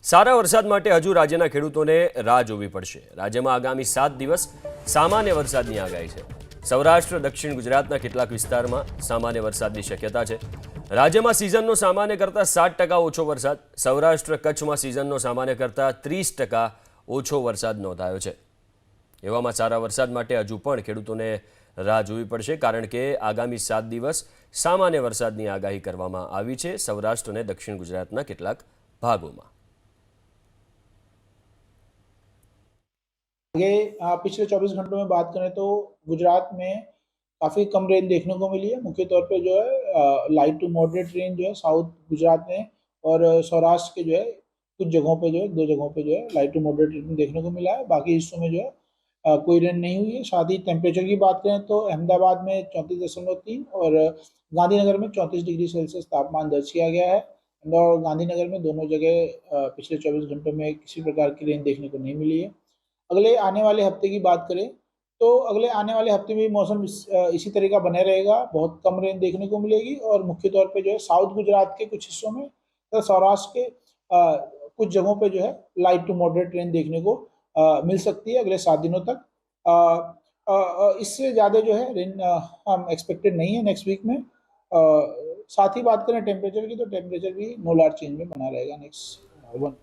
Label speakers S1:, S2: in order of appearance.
S1: સારા વરસાદ માટે હજુ રાજ્યના ખેડૂતોને રાહ જોવી પડશે। રાજ્યમાં આગામી 7 દિવસ સામાન્ય વરસાદની આગાહી છે। સૌરાષ્ટ્ર દક્ષિણ ગુજરાતના કેટલાક વિસ્તારમાં સામાન્ય વરસાદની શક્યતા છે। રાજ્યમાં સિઝનનો સામાન્ય કરતાં 7% ઓછો વરસાદ, સૌરાષ્ટ્ર કચ્છમાં સિઝનનો સામાન્ય કરતાં 30% ઓછો વરસાદ નોંધાયો છે। એવામાં સારા વરસાદ માટે હજુ પણ ખેડૂતોને રાહ જોવી પડશે, કારણ કે આગામી 7 દિવસ સામાન્ય વરસાદની આગાહી કરવામાં આવી છે સૌરાષ્ટ્ર અને દક્ષિણ ગુજરાતના કેટલાક ભાગોમાં।
S2: आगे पिछले 24 घंटों में बात करें तो गुजरात में काफ़ी कम रेंज देखने को मिली है। मुख्य तौर पे जो है लाइट टू मॉडरेट रेंज जो है साउथ गुजरात में और सौराष्ट्र के जो है कुछ जगहों पे जो है 2 जगहों पे जो है लाइट टू मॉडरेट रेंज देखने को मिला है। बाकी हिस्सों में जो है कोई रेंज नहीं हुई है। साथ ही टेम्परेचर की बात करें तो अहमदाबाद में 34.3 और गांधीनगर में 34 डिग्री सेल्सियस तापमान दर्ज किया गया है। इंदौर और गांधीनगर में दोनों जगह पिछले 24 घंटों में किसी प्रकार की रेंज देखने को नहीं मिली है। अगले आने वाले हफ्ते की बात करें तो अगले आने वाले हफ्ते में मौसम इसी तरह का बने रहेगा। बहुत कम रेंज देखने को मिलेगी और मुख्य तौर पे जो है साउथ गुजरात के कुछ हिस्सों में तथा सौराष्ट्र के कुछ जगहों पे जो है लाइट टू मॉडरेट रेंज देखने को मिल सकती है अगले 7 दिनों तक। इससे ज़्यादा जो है रेंज हम एक्सपेक्टेड नहीं है नेक्स्ट वीक में। साथ ही बात करें टेम्परेचर की तो टेम्परेचर भी नो लार्ज चेंज में बना रहेगा नेक्स्ट 1